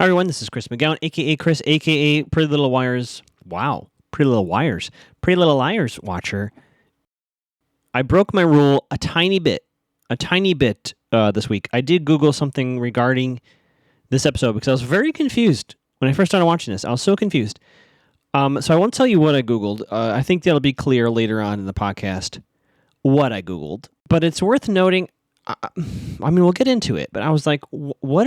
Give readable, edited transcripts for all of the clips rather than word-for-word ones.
Hi everyone, this is Chris McGowan, aka Chris, aka Pretty Little Liars. Wow, Pretty Little Liars, Pretty Little Liars watcher. I broke my rule a tiny bit this week. I did Google something regarding this episode because I was very confused when I first started watching this. I was so confused. So I won't tell you what I Googled. I think that'll be clear later on in the podcast what I Googled. But it's worth noting. I mean, we'll get into it, but I was like, what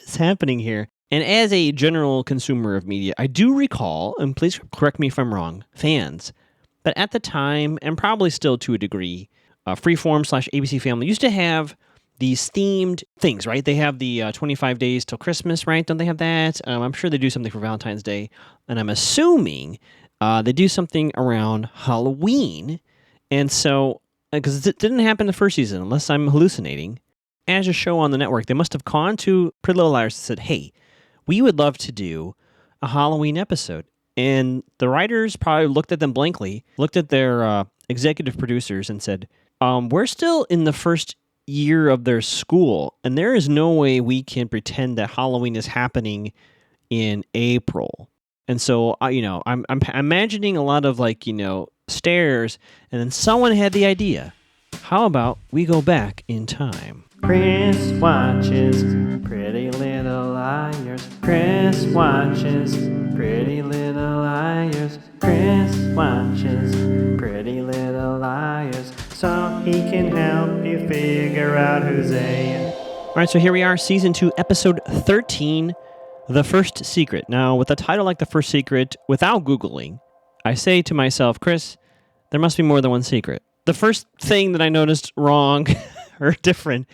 is happening here? And as a general consumer of media, I do recall, and please correct me if I'm wrong, fans, but at the time, and probably still to a degree, Freeform/ABC Family used to have these themed things, right? They have the 25 days till Christmas, right? Don't they have that? I'm sure they do something for Valentine's Day, and I'm assuming they do something around Halloween. And so, because it didn't happen the first season, unless I'm hallucinating, as a show on the network, they must have gone to Pretty Little Liars and said, hey, we would love to do a Halloween episode. And the writers probably looked at them blankly, looked at their executive producers and said, we're still in the first year of their school, and there is no way we can pretend that Halloween is happening in April. And so, I'm imagining a lot of stares, and then someone had the idea. How about we go back in time? Chris watches Pretty Little Liars. Chris watches Pretty Little Liars. Chris watches Pretty Little Liars, so he can help you figure out who's A. All right, so here we are, Season 2, Episode 13, The First Secret. Now, with a title like The First Secret, without Googling, I say to myself, Chris, there must be more than one secret. The first thing that I noticed wrong or different,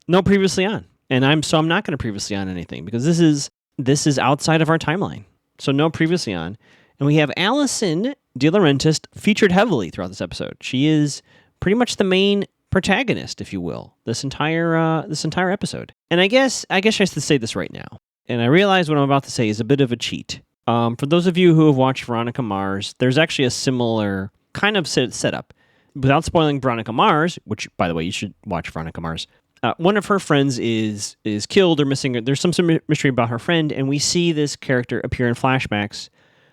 no previously on. And I'm not going to previously on anything because this is outside of our timeline. So no previously on. And we have Allison De Laurentiis featured heavily throughout this episode. She is pretty much the main protagonist, if you will, this entire episode. And I guess I should say this right now. And I realize what I'm about to say is a bit of a cheat. For those of you who have watched Veronica Mars, there's actually a similar kind of setup. Without spoiling Veronica Mars, which, by the way, you should watch Veronica Mars, one of her friends is killed or missing. There's some mystery about her friend, and we see this character appear in flashbacks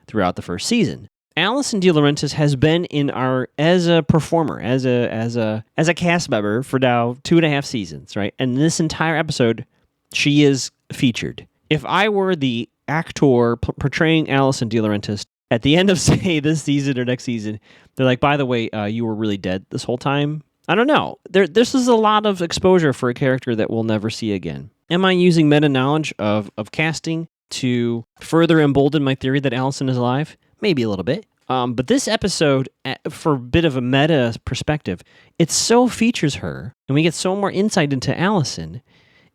throughout the first season. Allison De Laurentiis has been in as a performer, as a cast member for now 2.5 seasons, right? And this entire episode, she is featured. If I were the actor portraying Allison De Laurentiis at the end of, say, this season or next season, they're like, by the way, you were really dead this whole time. I don't know. This is a lot of exposure for a character that we'll never see again. Am I using meta-knowledge of casting to further embolden my theory that Allison is alive? Maybe a little bit. But this episode, for a bit of a meta perspective, it so features her, and we get so more insight into Allison,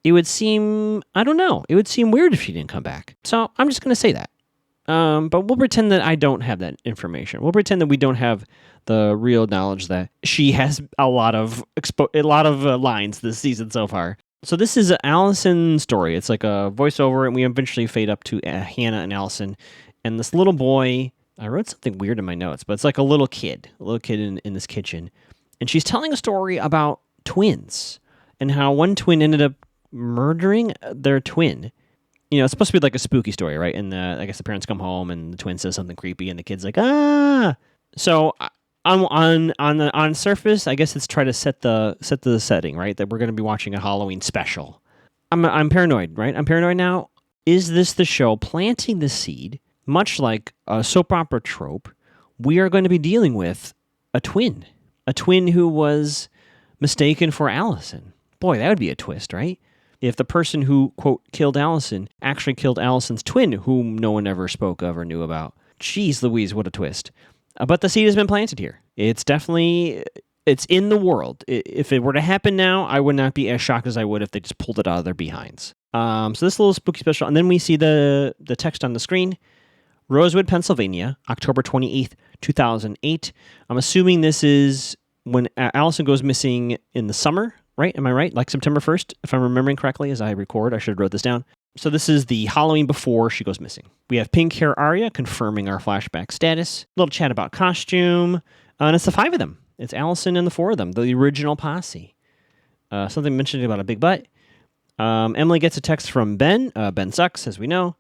it would seem, I don't know, it would seem weird if she didn't come back. So I'm just going to say that. But we'll pretend that I don't have that information. We'll pretend that we don't have the real knowledge that she has a lot of lines this season so far. So this is Allison's story. It's like a voiceover, and we eventually fade up to Hannah and Allison. And this little boy, I wrote something weird in my notes, but it's like a little kid in this kitchen. And she's telling a story about twins and how one twin ended up murdering their twin. It's supposed to be like a spooky story, right? And I guess the parents come home and the twin says something creepy, and the kid's like, ah. So on surface, I guess it's try to set the setting, right? That we're going to be watching a Halloween special. I'm paranoid, right? I'm paranoid now. Is this the show planting the seed, much like a soap opera trope? We are going to be dealing with a twin who was mistaken for Allison. Boy, that would be a twist, right? If the person who, quote, killed Allison actually killed Allison's twin, whom no one ever spoke of or knew about. Jeez Louise, what a twist. But the seed has been planted here. It's in the world. If it were to happen now, I would not be as shocked as I would if they just pulled it out of their behinds. So this little spooky special, and then we see the text on the screen. Rosewood, Pennsylvania, October 28th, 2008. I'm assuming this is when Allison goes missing in the summer. Right? Am I right? Like September 1st, if I'm remembering correctly as I record. I should have wrote this down. So this is the Halloween before she goes missing. We have pink hair Arya confirming our flashback status. A little chat about costume. And it's the 5 of them. It's Allison and the 4 of them, the original posse. Something mentioned about a big butt. Emily gets a text from Ben. Ben sucks, as we know.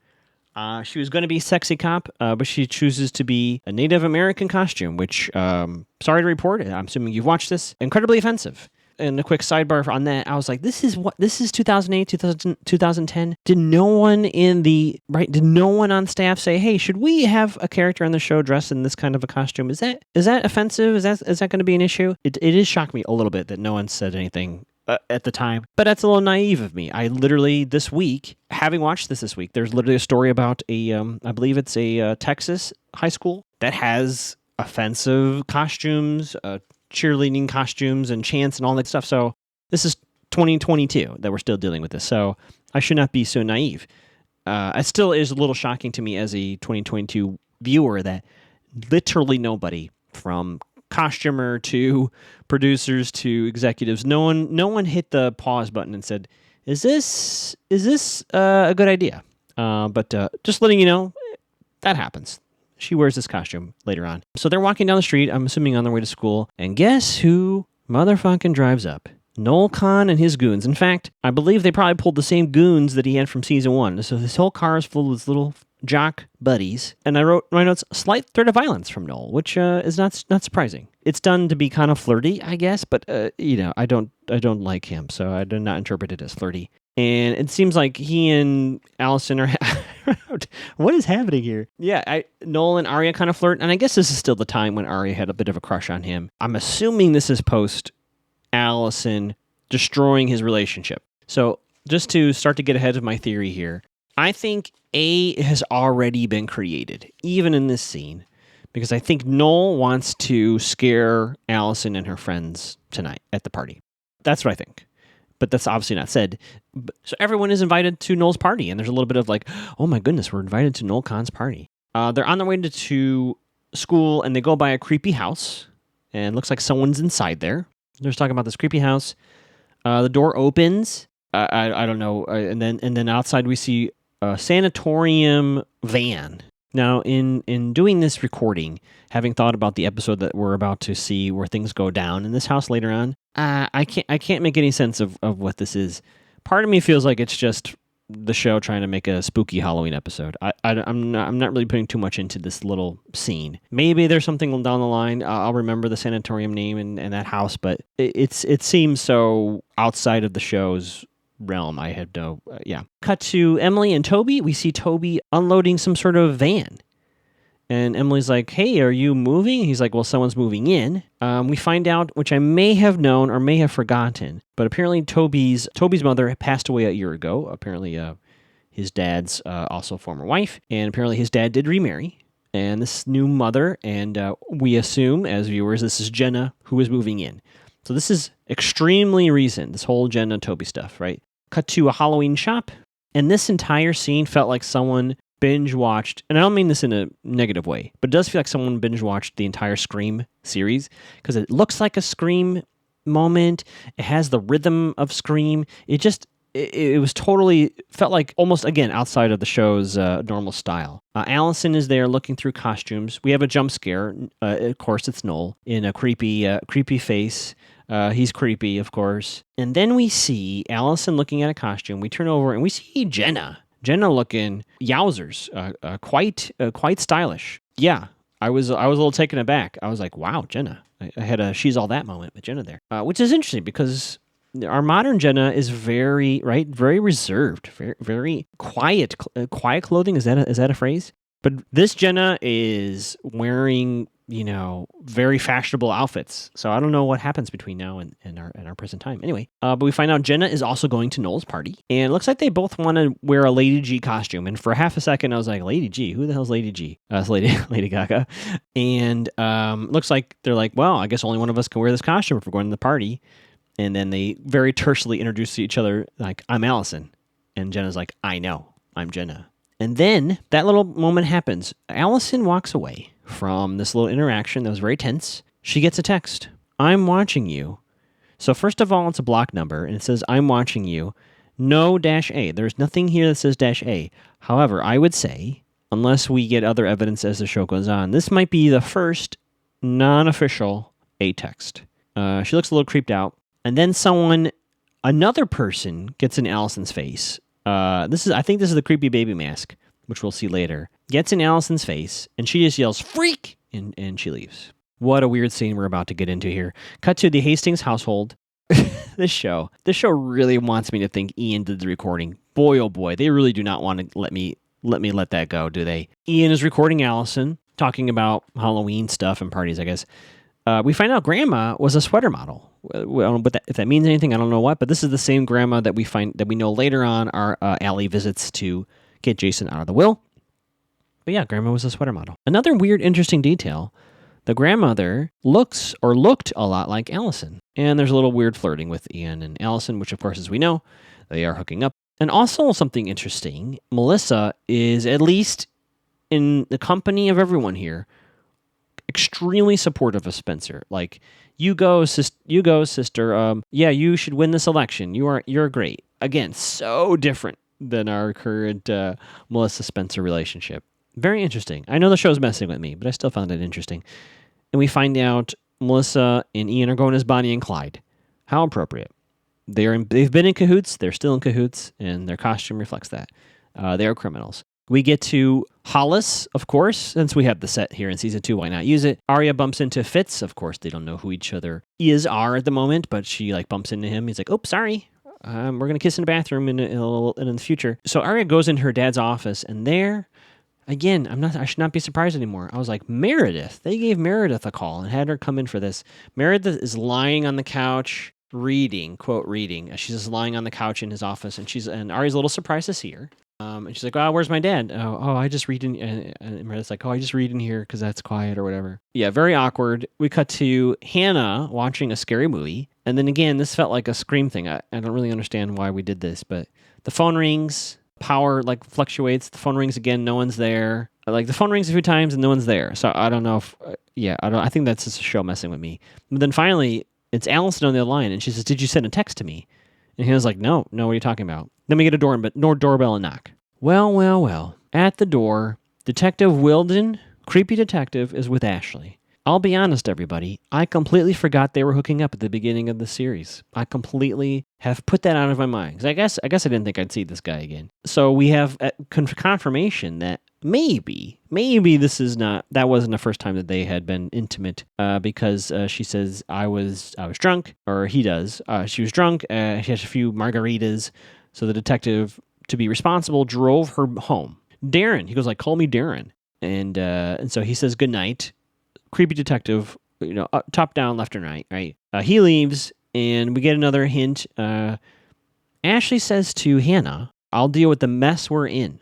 She was going to be sexy cop, but she chooses to be a Native American costume, which, sorry to report, I'm assuming you've watched this, incredibly offensive. And a quick sidebar on that, I was like, this is 2008, 2010. Did no one on staff say, hey, should we have a character on the show dressed in this kind of a costume? Is that offensive? Is that going to be an issue? It is shocked me a little bit that no one said anything at the time, but that's a little naive of me. I literally this week, having watched this week, there's literally a story about I believe it's a Texas high school that has offensive costumes, cheerleading costumes and chants and all that stuff. So this is 2022 that we're still dealing with this. So I should not be so naive. It still is a little shocking to me as a 2022 viewer that literally nobody, from costumer to producers to executives, no one hit the pause button and said, is this a good idea? But just letting you know, that happens. She wears this costume later on. So they're walking down the street, I'm assuming on their way to school, and guess who motherfucking drives up? Noel Kahn and his goons. In fact, I believe they probably pulled the same goons that he had from season 1. So this whole car is full of his little jock buddies. And I wrote my notes, slight threat of violence from Noel, which is not surprising. It's done to be kind of flirty, I guess, but I don't like him, so I do not interpret it as flirty. And it seems like he and Allison are... What is happening here? Yeah, Noel and Arya kind of flirt, and I guess this is still the time when Arya had a bit of a crush on him. I'm assuming this is post Allison destroying his relationship. So just to start to get ahead of my theory here, I think A has already been created, even in this scene, because I think Noel wants to scare Allison and her friends tonight at the party. That's what I think. But that's obviously not said. So everyone is invited to Noel's party, and there's a little bit of like, oh my goodness, we're invited to Noel Kahn's party. They're on their way to school, and they go by a creepy house, and it looks like someone's inside there. They're just talking about this creepy house. The door opens. I don't know, and then outside we see a sanatorium van. Now, in doing this recording, having thought about the episode that we're about to see where things go down in this house later on, I can't make any sense of what this is. Part of me feels like it's just the show trying to make a spooky Halloween episode. I'm not really putting too much into this little scene. Maybe there's something down the line. I'll remember the sanatorium name and that house, but it seems so outside of the show's realm. I had no, Cut to Emily and Toby. We see Toby unloading some sort of van. And Emily's like, hey, are you moving? He's like, well, someone's moving in. We find out, which I may have known or may have forgotten, but apparently Toby's mother had passed away a year ago. Apparently his dad's also former wife. And apparently his dad did remarry. And this new mother, and we assume as viewers, this is Jenna who is moving in. So this is extremely recent, this whole Jenna Toby stuff, right? Cut to a Halloween shop, and this entire scene felt like someone binge watched, and I don't mean this in a negative way, but it does feel like someone binge watched the entire Scream series, because it looks like a Scream moment. It has the rhythm of Scream. It was totally, felt like almost, again, outside of the show's normal style. Allison is there looking through costumes. We have a jump scare. Of course, it's Noel in a creepy face. He's creepy, of course. And then we see Allison looking at a costume. We turn over and we see Jenna. Jenna looking yowzers, quite stylish. Yeah, I was a little taken aback. I was like, wow, Jenna. I had a she's all that moment with Jenna there, which is interesting because our modern Jenna is very reserved, very quiet. Quiet clothing, is that a phrase? But this Jenna is wearing, very fashionable outfits. So I don't know what happens between now and our present time. Anyway, but we find out Jenna is also going to Noel's party. And it looks like they both want to wear a Lady G costume. And for half a second, I was like, Lady G? Who the hell's Lady G? It's Lady Gaga. And looks like they're like, well, I guess only one of us can wear this costume if we're going to the party. And then they very tersely introduce each other, like, I'm Allison. And Jenna's like, I know, I'm Jenna. And then that little moment happens. Allison walks away from this little interaction that was very tense. She gets a text. I'm watching you. So first of all, it's a block number, and it says, I'm watching you. No -A. There's nothing here that says -A. However, I would say, unless we get other evidence as the show goes on, this might be the first non-official A text. She looks a little creeped out. And then someone Another person gets in Allison's face. I think this is the creepy baby mask, which we'll see later. Gets in Allison's face, and she just yells, "Freak!" and she leaves. What a weird scene we're about to get into here. Cut to the Hastings household. This show really wants me to think Ian did the recording. Boy, oh boy, they really do not want to let me let that go, do they? Ian is recording Allison, talking about Halloween stuff and parties, I guess. We find out Grandma was a sweater model. Well, but if that means anything, I don't know what. But this is the same Grandma that we know later on our Allie visits to get Jason out of the will. But yeah, Grandma was a sweater model. Another weird, interesting detail: the grandmother looked a lot like Allison, and there's a little weird flirting with Ian and Allison, which of course, as we know, they are hooking up. And also something interesting: Melissa is, at least in the company of everyone here, extremely supportive of Spencer. Like, you go, sister. Yeah, you should win this election. You're great. Again, so different than our current Melissa Spencer relationship. Very interesting. I know the show's messing with me, but I still found it interesting. And we find out Melissa and Ian are going as Bonnie and Clyde. How appropriate. They've been in cahoots. They're still in cahoots, and their costume reflects that. They are criminals. We get to Hollis, of course, since we have the set here in season 2, why not use it? Arya bumps into Fitz. Of course, they don't know who each other are at the moment, but she bumps into him. He's like, "Oh, sorry. We're going to kiss in the bathroom in the future." So Arya goes into her dad's office, and there, again, I should not be surprised anymore. I was like, Meredith. They gave Meredith a call and had her come in for this. Meredith is lying on the couch reading. She's just lying on the couch in his office, and Arya's a little surprised to see her. And she's like, "Oh, where's my dad?" Oh, I just read in. And Meredith's like, "Oh, I just read in here because that's quiet or whatever." Yeah, very awkward. We cut to Hannah watching a scary movie. And then again, this felt like a Scream thing. I don't really understand why we did this, but the phone rings, power fluctuates. The phone rings again, no one's there. The phone rings a few times and no one's there. So I don't know if, I think that's just a show messing with me. But then finally, it's Allison on the other line, and she says, "Did you send a text to me?" And Hannah's like, No, what are you talking about? Then we get a doorbell and knock. Well. At the door, Detective Wilden, creepy detective, is with Ashley. I'll be honest, everybody. I completely forgot they were hooking up at the beginning of the series. I completely have put that out of my mind. 'Cause I guess I didn't think I'd see this guy again. So we have confirmation that maybe that wasn't the first time that they had been intimate, because she says, I was drunk, or he does. She was drunk. She had a few margaritas. So the detective, to be responsible, drove her home. Darren, he goes call me Darren. And so he says goodnight. Creepy detective, top down, left and right? He leaves, and we get another hint. Ashley says to Hannah, "I'll deal with the mess we're in."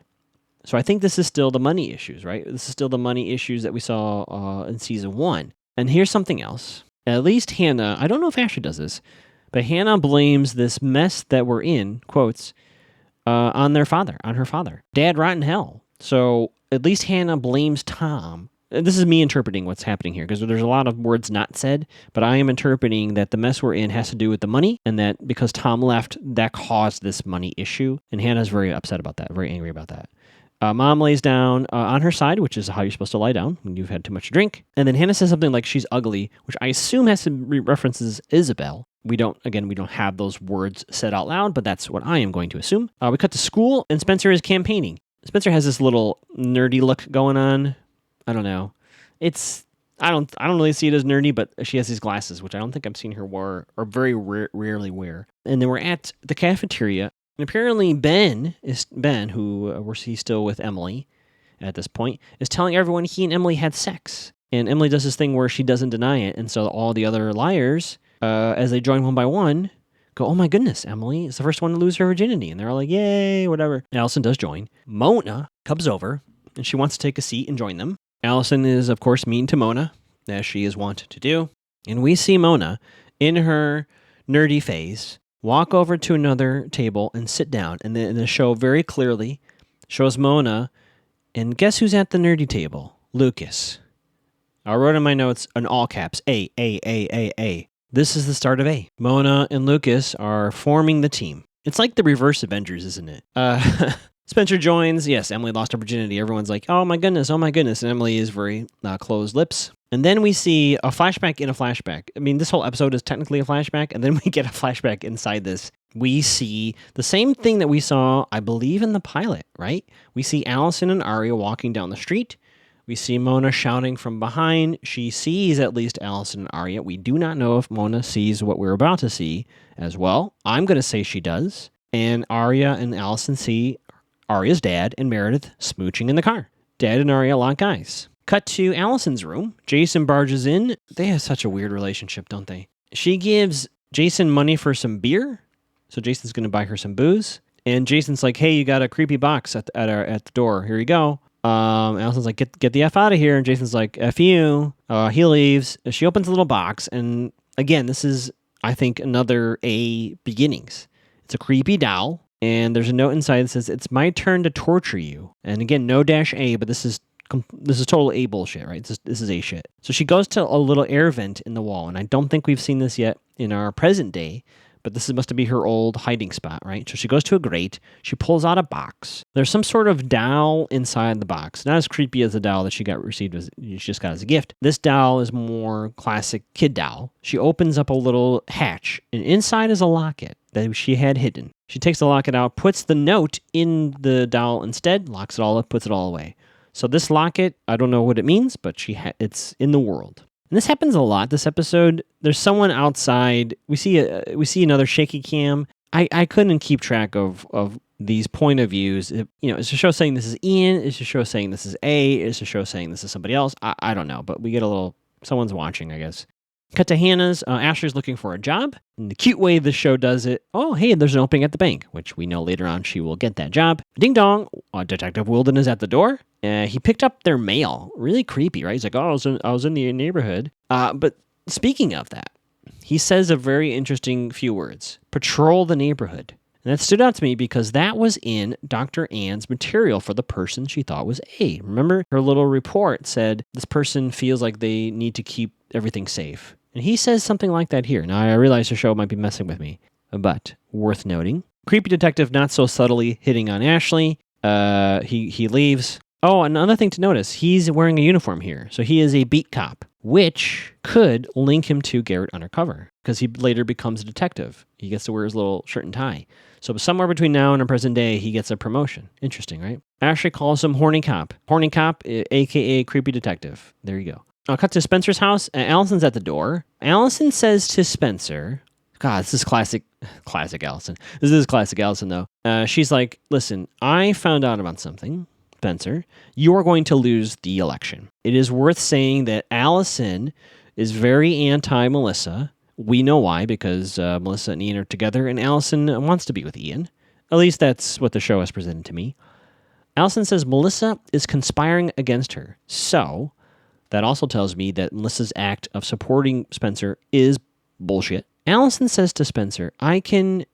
So I think this is still the money issues, right? This is still the money issues that we saw in season 1. And here's something else. At least Hannah, I don't know if Ashley does this, but Hannah blames this mess that we're in, quotes, on her father. Dad rotten hell. So at least Hannah blames Tom. This is me interpreting what's happening here, because there's a lot of words not said, but I am interpreting that the mess we're in has to do with the money, and that because Tom left, that caused this money issue. And Hannah's very upset about that, very angry about that. Mom lays down on her side, which is how you're supposed to lie down when you've had too much to drink. And then Hannah says something like she's ugly, which I assume has to references Isabel. We don't have those words said out loud, but that's what I am going to assume. We cut to school, and Spencer is campaigning. Spencer has this little nerdy look going on. I don't know. I don't really see it as nerdy, but she has these glasses, which I don't think I've seen her wear, or very rarely wear. And then we're at the cafeteria, and apparently Ben, who he's still with Emily at this point, is telling everyone he and Emily had sex. And Emily does this thing where she doesn't deny it, and so all the other liars, as they join one by one, go, "Oh my goodness, Emily is the first one to lose her virginity." And they're all like, "Yay," whatever. Allison does join. Mona comes over, and she wants to take a seat and join them. Allison is, of course, mean to Mona, as she is wont to do. And we see Mona, in her nerdy phase, walk over to another table and sit down. And then the show very clearly shows Mona, and guess who's at the nerdy table? Lucas. I wrote in my notes, in all caps, A. This is the start of A. Mona and Lucas are forming the team. It's like the reverse Avengers, isn't it? Spencer joins. Yes, Emily lost her virginity. Everyone's like, oh my goodness. And Emily is very closed lips. And then we see a flashback in a flashback. I mean, this whole episode is technically a flashback, and then we get a flashback inside this. We see the same thing that we saw, I believe, in the pilot, right? We see Allison and Arya walking down the street. We see Mona shouting from behind. She sees at least Allison and Arya. We do not know if Mona sees what we're about to see as well. I'm going to say she does. And Arya and Allison see Arya's dad and Meredith smooching in the car. Dad and Arya lock eyes. Cut to Allison's room. Jason barges in. They have such a weird relationship, don't they? She gives Jason money for some beer. So Jason's going to buy her some booze. And Jason's like, hey, you got a creepy box at the door. Here you go. Allison's like, get the F out of here. And Jason's like, F you. He leaves. She opens a little box. And again, this is, I think, another A beginnings. It's a creepy doll. And there's a note inside that says, it's my turn to torture you. And again, no -A, but this is total A bullshit, right? This is A shit. So she goes to a little air vent in the wall. And I don't think we've seen this yet in our present day. But this must be her old hiding spot, right? So she goes to a grate. She pulls out a box. There's some sort of doll inside the box. Not as creepy as the doll that she just got as a gift. This doll is more classic kid doll. She opens up a little hatch, and inside is a locket that she had hidden. She takes the locket out, puts the note in the doll instead, locks it all up, puts it all away. So this locket, I don't know what it means, but it's in the world. And this happens a lot this episode. There's someone outside. We see another shaky cam. I couldn't keep track of these point of views. Is the show saying this is Ian? Is the show saying this is A? Is the show saying this is somebody else? I don't know, but we get a little, someone's watching, I guess. Cut to Hannah's. Ashley's looking for a job. And the cute way the show does it, oh, hey, there's an opening at the bank, which we know later on she will get that job. Ding dong, Detective Wilden is at the door. He picked up their mail. Really creepy, right? He's like, oh, I was in the neighborhood. But speaking of that, he says a very interesting few words. Patrol the neighborhood. And that stood out to me because that was in Dr. Ann's material for the person she thought was A. Remember, her little report said this person feels like they need to keep everything safe. And he says something like that here. Now, I realize the show might be messing with me, but worth noting. Creepy detective not so subtly hitting on Ashley. He leaves. Oh, another thing to notice, he's wearing a uniform here. So he is a beat cop, which could link him to Garrett Undercover, because he later becomes a detective. He gets to wear his little shirt and tie. So somewhere between now and the present day, he gets a promotion. Interesting, right? Ashley calls him Horny Cop. Horny Cop, a.k.a. Creepy Detective. There you go. I'll cut to Spencer's house. Allison's at the door. Allison says to Spencer, God, this is classic Allison. This is classic Allison, though. She's like, listen, I found out about something. Spencer, you are going to lose the election. It is worth saying that Allison is very anti-Melissa. We know why, because Melissa and Ian are together, and Allison wants to be with Ian. At least that's what the show has presented to me. Allison says Melissa is conspiring against her. So that also tells me that Melissa's act of supporting Spencer is bullshit. Allison says to Spencer, I can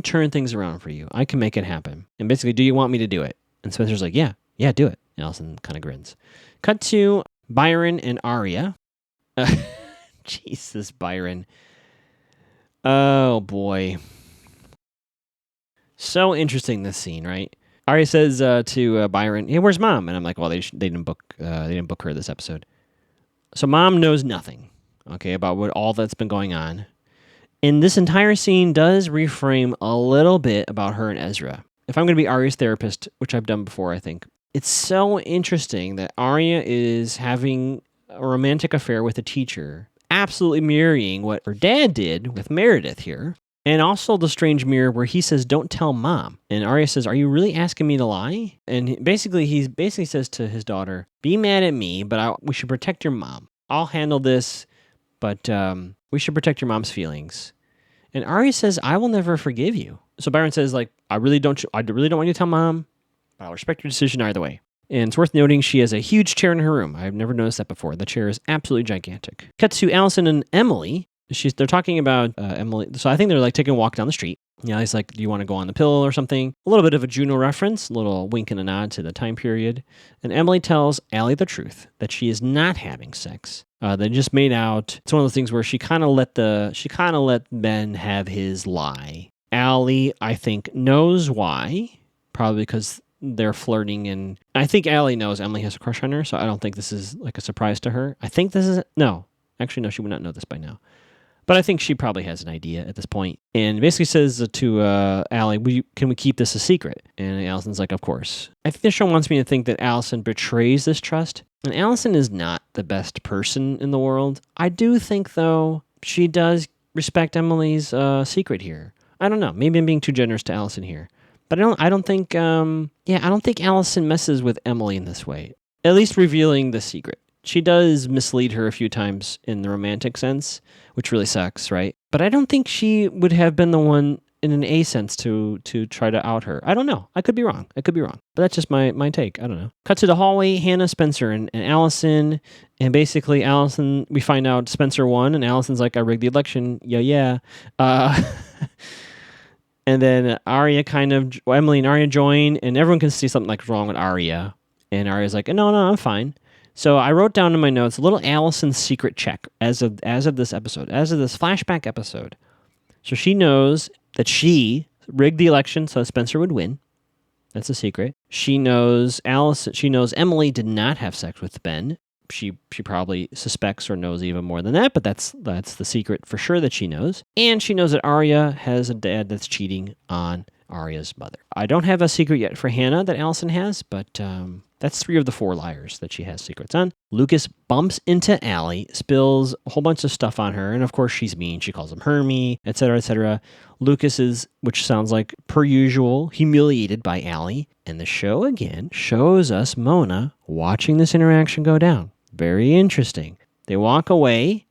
turn things around for you. I can make it happen. And basically, do you want me to do it? And Spencer's like, yeah, do it. Allison kind of grins. Cut to Byron and Arya. Jesus, Byron. Oh, boy. So interesting, this scene, right? Arya says to Byron, hey, where's Mom? And I'm like, well, they didn't book her this episode. So Mom knows nothing, okay, about all that's been going on. And this entire scene does reframe a little bit about her and Ezra. If I'm going to be Arya's therapist, which I've done before, I think, it's so interesting that Arya is having a romantic affair with a teacher, absolutely mirroring what her dad did with Meredith here. And also the strange mirror where he says, don't tell Mom. And Arya says, are you really asking me to lie? And he basically says to his daughter, be mad at me, but we should protect your mom. I'll handle this, but we should protect your mom's feelings. And Arya says, I will never forgive you. So Byron says, like, I really don't want you to tell Mom, but I'll respect your decision either way. And it's worth noting she has a huge chair in her room. I've never noticed that before. The chair is absolutely gigantic. Cut to Allison and Emily. They're talking about Emily. So I think they're like taking a walk down the street. Yeah, he's like, do you want to go on the pill or something? A little bit of a Juno reference, a little wink and a nod to the time period. And Emily tells Allie the truth, that she is not having sex. They just made out. It's one of those things where she kind of let Ben have his lie. Allie, I think, knows why. Probably because they're flirting, and I think Allie knows Emily has a crush on her, so I don't think this is like a surprise to her. I think this is no. Actually, no, she would not know this by now. But I think she probably has an idea at this point. And basically says to Allie, can we keep this a secret? And Allison's like, of course. I think the show wants me to think that Allison betrays this trust. And Allison is not the best person in the world. I do think, though, she does respect Emily's secret here. I don't know. Maybe I'm being too generous to Allison here. But I don't think Allison messes with Emily in this way. At least revealing the secret. She does mislead her a few times in the romantic sense, which really sucks, right? But I don't think she would have been the one in an A sense to try to out her. I don't know. I could be wrong. But that's just my take. I don't know. Cut to the hallway, Hannah, Spencer, and Allison. And basically, Allison, we find out Spencer won, and Allison's like, I rigged the election. Yeah. And then Emily and Arya join, and everyone can see something like wrong with Arya. And Arya's like, no, I'm fine. So I wrote down in my notes a little Allison secret check as of this episode, as of this flashback episode. So she knows that she rigged the election so Spencer would win. That's a secret. She knows Emily did not have sex with Ben. She probably suspects or knows even more than that, but that's the secret for sure that she knows. And she knows that Arya has a dad that's cheating on Arya's mother. I don't have a secret yet for Hannah that Allison has, but that's 3 of the 4 liars that she has secrets on. Lucas bumps into Allie, spills a whole bunch of stuff on her, and of course she's mean. She calls him Hermie, etc., etc. Lucas is, which sounds like per usual, humiliated by Allie. And the show again shows us Mona watching this interaction go down. Very interesting. They walk away,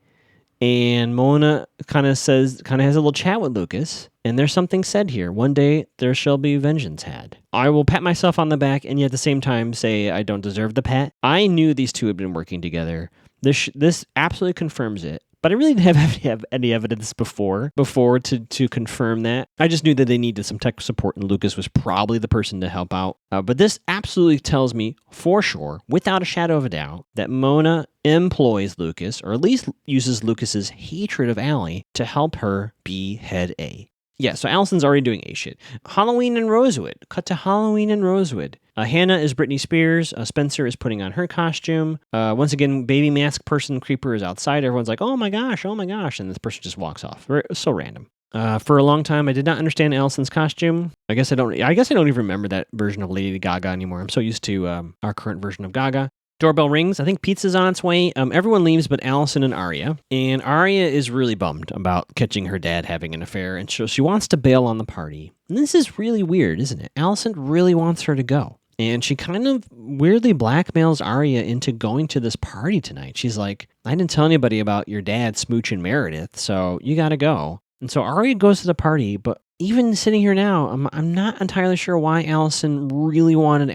and Mona kind of has a little chat with Lucas, and there's something said here. One day there shall be vengeance had. I will pat myself on the back, and yet at the same time say I don't deserve the pat. I knew these two had been working together. This absolutely confirms it. But I really didn't have any evidence before to confirm that. I just knew that they needed some tech support, and Lucas was probably the person to help out. But this absolutely tells me for sure, without a shadow of a doubt, that Mona employs Lucas, or at least uses Lucas's hatred of Allie to help her be head A. Yeah, so Allison's already doing A shit. Halloween in Rosewood. Cut to Halloween in Rosewood. Hannah is Britney Spears. Spencer is putting on her costume. Once again, baby mask person creeper is outside. Everyone's like, oh my gosh. And this person just walks off. So random. For a long time, I did not understand Allison's costume. I guess I don't even remember that version of Lady Gaga anymore. I'm so used to our current version of Gaga. Doorbell rings. I think pizza's on its way. Everyone leaves but Allison and Arya. And Arya is really bummed about catching her dad having an affair, and so she wants to bail on the party. And this is really weird, isn't it? Allison really wants her to go. And she kind of weirdly blackmails Arya into going to this party tonight. She's like, I didn't tell anybody about your dad smooching Meredith, so you gotta go. And so Arya goes to the party, but even sitting here now, I'm not entirely sure why Allison really wanted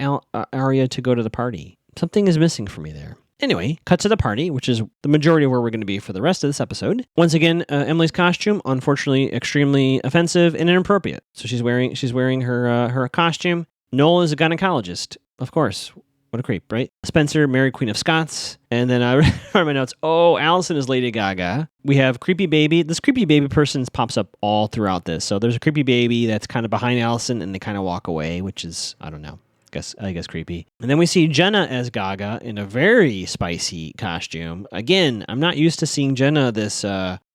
Arya to go to the party. Something is missing for me there. Anyway, cut to the party, which is the majority of where we're going to be for the rest of this episode. Once again, Emily's costume, unfortunately, extremely offensive and inappropriate. So she's wearing her costume. Noel is a gynecologist, of course. What a creep, right? Spencer, Mary Queen of Scots. And then I read my notes. Oh, Allison is Lady Gaga. We have creepy baby. This creepy baby person pops up all throughout this. So there's a creepy baby that's kind of behind Allison, and they kind of walk away, which is, I don't know. I guess creepy. And then we see Jenna as Gaga in a very spicy costume. Again, I'm not used to seeing Jenna this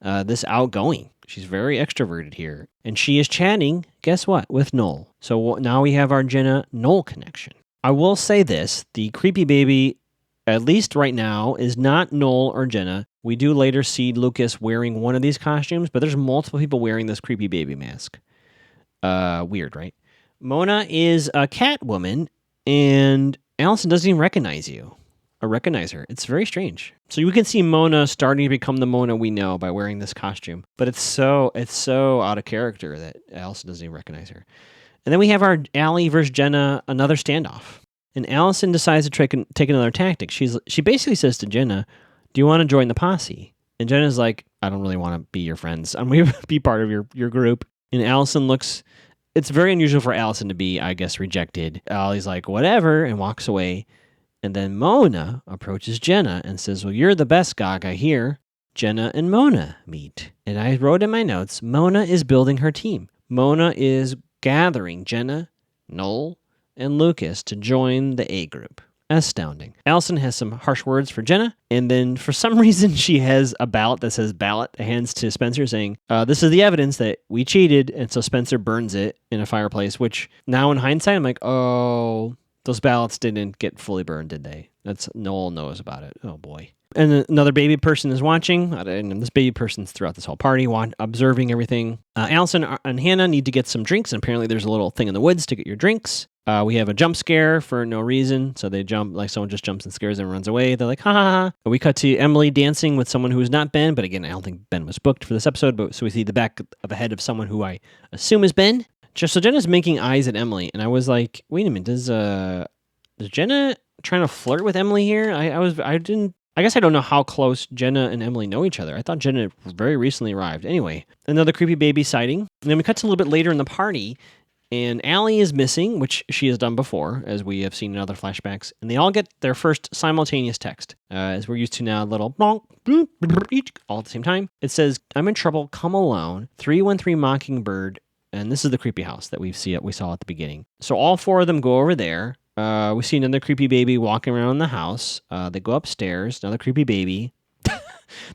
outgoing. She's very extroverted here. And she is chatting, guess what, with Noel. So now we have our Jenna-Noel connection. I will say this, the creepy baby, at least right now, is not Noel or Jenna. We do later see Lucas wearing one of these costumes, but there's multiple people wearing this creepy baby mask. Weird, right? Mona is a Catwoman, and Allison doesn't even recognize her. It's very strange. So you can see Mona starting to become the Mona we know by wearing this costume, but it's so out of character that Allison doesn't even recognize her. And then we have our Allie versus Jenna, another standoff. And Allison decides to take another tactic. She basically says to Jenna, do you want to join the posse? And Jenna's like, I don't really want to be your friends. I'm going to be part of your group. And Allison looks... It's very unusual for Allison to be, I guess, rejected. Allie's like, whatever, and walks away. And then Mona approaches Jenna and says, well, you're the best Gaga here. Jenna and Mona meet. And I wrote in my notes, Mona is building her team. Mona is gathering Jenna, Noel, and Lucas to join the A group. Astounding. Allison has some harsh words for Jenna, and then for some reason she has a ballot that says ballot, hands to Spencer saying, this is the evidence that we cheated, and so Spencer burns it in a fireplace, which now in hindsight I'm like, oh, those ballots didn't get fully burned, did they? That's Noel knows about it. Oh boy. And another baby person is watching, and this baby person's throughout this whole party, observing everything. Allison and Hannah need to get some drinks, and apparently there's a little thing in the woods to get your drinks. We have a jump scare for no reason, so they jump, like someone just jumps and scares them and runs away. They're like, ha ha ha. We cut to Emily dancing with someone who's not Ben, but again, I don't think Ben was booked for this episode, but so we see the back of a head of someone who I assume is Ben. So Jenna's making eyes at Emily, and I was like, wait a minute, is Jenna trying to flirt with Emily here? I guess I don't know how close Jenna and Emily know each other. I thought Jenna very recently arrived. Anyway, another creepy baby sighting. And then we cut to a little bit later in the party, and Allie is missing, which she has done before, as we have seen in other flashbacks. And they all get their first simultaneous text, as we're used to now, little bonk, bloop, bloop, all at the same time. It says, I'm in trouble, come alone, 313 Mockingbird, and this is the creepy house that we saw at the beginning. So all four of them go over there. We see another creepy baby walking around the house. They go upstairs, another creepy baby.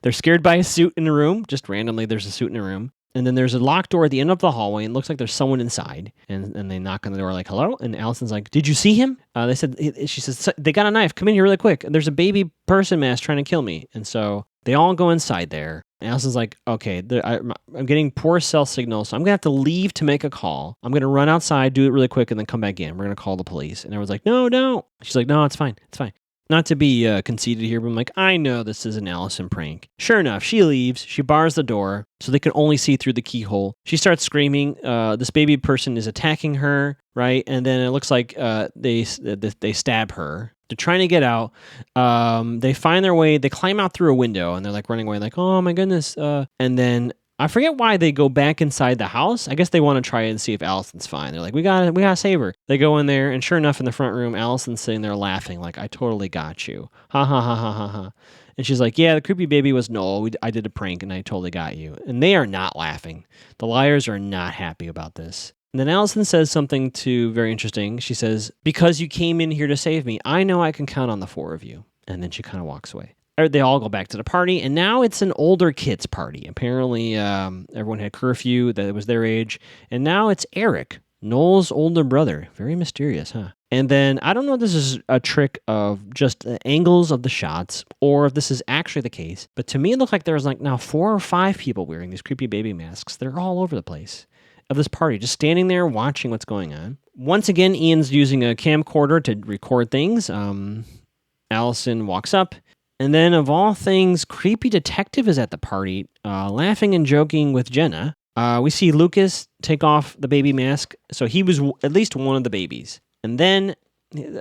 They're scared by a suit in the room. Just randomly, there's a suit in the room. And then there's a locked door at the end of the hallway, and it looks like there's someone inside. And they knock on the door like, hello? And Allison's like, did you see him? She says, they got a knife. Come in here really quick. There's a baby person mask trying to kill me. And so they all go inside there. And Allison's like, okay, I'm getting poor cell signal, so I'm going to have to leave to make a call. I'm going to run outside, do it really quick, and then come back in. We're going to call the police. And everyone's like, no, don't. She's like, no, it's fine. It's fine. Not to be conceited here, but I'm like, I know this is an Allison prank. Sure enough, she leaves. She bars the door so they can only see through the keyhole. She starts screaming. This baby person is attacking her, right? And then it looks like they stab her. They're trying to get out. They find their way. They climb out through a window, and they're like running away, like, oh my goodness. And then I forget why they go back inside the house. I guess they want to try and see if Allison's fine. They're like, we gotta save her. They go in there, and sure enough, in the front room, Allison's sitting there laughing, like, I totally got you. Ha ha ha ha ha ha. And she's like, yeah, the creepy baby was Noel. I did a prank, and I totally got you. And they are not laughing. The liars are not happy about this. And then Allison says something very interesting. She says, because you came in here to save me, I know I can count on the four of you. And then she kind of walks away. They all go back to the party, and now it's an older kids party. Apparently, everyone had curfew that was their age, and now it's Eric, Noel's older brother. Very mysterious, huh? And then, I don't know if this is a trick of just the angles of the shots, or if this is actually the case, but to me it looked like there was like now 4 or 5 people wearing these creepy baby masks. They're all over the place of this party, just standing there watching what's going on. Once again, Ian's using a camcorder to record things. Allison walks up. And then, of all things, creepy detective is at the party, laughing and joking with Jenna. We see Lucas take off the baby mask, so he was at least one of the babies. And then,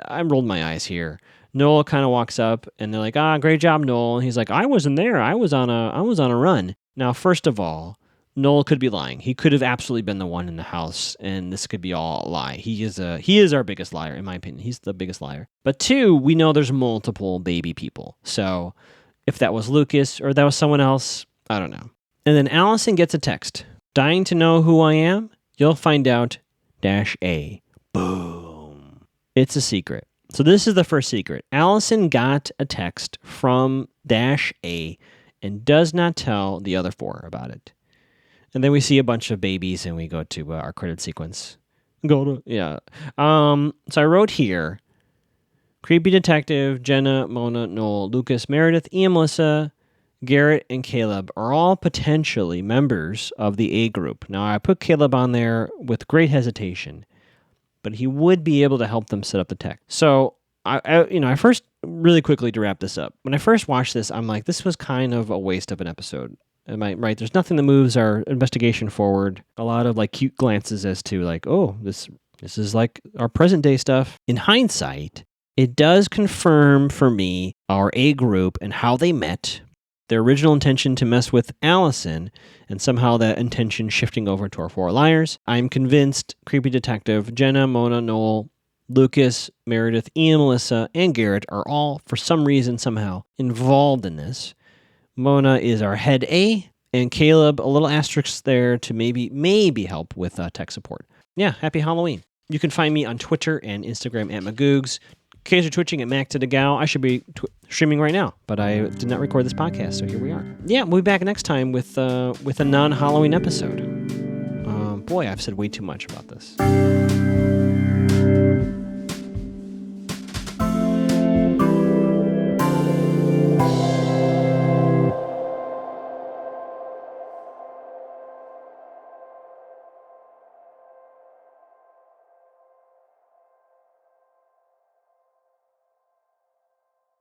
I rolled my eyes here. Noel kind of walks up, and they're like, great job, Noel. And he's like, I wasn't there. I was on a run. Now, first of all, Noel could be lying. He could have absolutely been the one in the house, and this could be all a lie. He is our biggest liar, in my opinion. He's the biggest liar. But 2, we know there's multiple baby people. So if that was Lucas or that was someone else, I don't know. And then Allison gets a text. Dying to know who I am? You'll find out -A. Boom. It's a secret. So this is the first secret. Allison got a text from -A and does not tell the other 4 about it. And then we see a bunch of babies, and we go to our credit sequence. So I wrote here, creepy detective, Jenna, Mona, Noel, Lucas, Meredith, Ian, Melissa, Garrett, and Caleb are all potentially members of the A group. Now, I put Caleb on there with great hesitation, but he would be able to help them set up the tech. So, I first, really quickly to wrap this up, when I first watched this, I'm like, this was kind of a waste of an episode. Am I right? There's nothing that moves our investigation forward. A lot of like cute glances as to like, oh, this is like our present day stuff. In hindsight, it does confirm for me our A group and how they met, their original intention to mess with Allison, and somehow that intention shifting over to our 4 liars. I'm convinced creepy detective Jenna, Mona, Noel, Lucas, Meredith, Ian, Melissa, and Garrett are all, for some reason, somehow involved in this. Mona is our head A, and Caleb, a little asterisk there to maybe help with tech support. Yeah, happy Halloween. You can find me on Twitter and Instagram at Magoogs. Occasionally twitching at Mac to the Gal. I should be streaming right now, but I did not record this podcast, so here we are. Yeah, we'll be back next time with a non-Halloween episode. Boy, I've said way too much about this.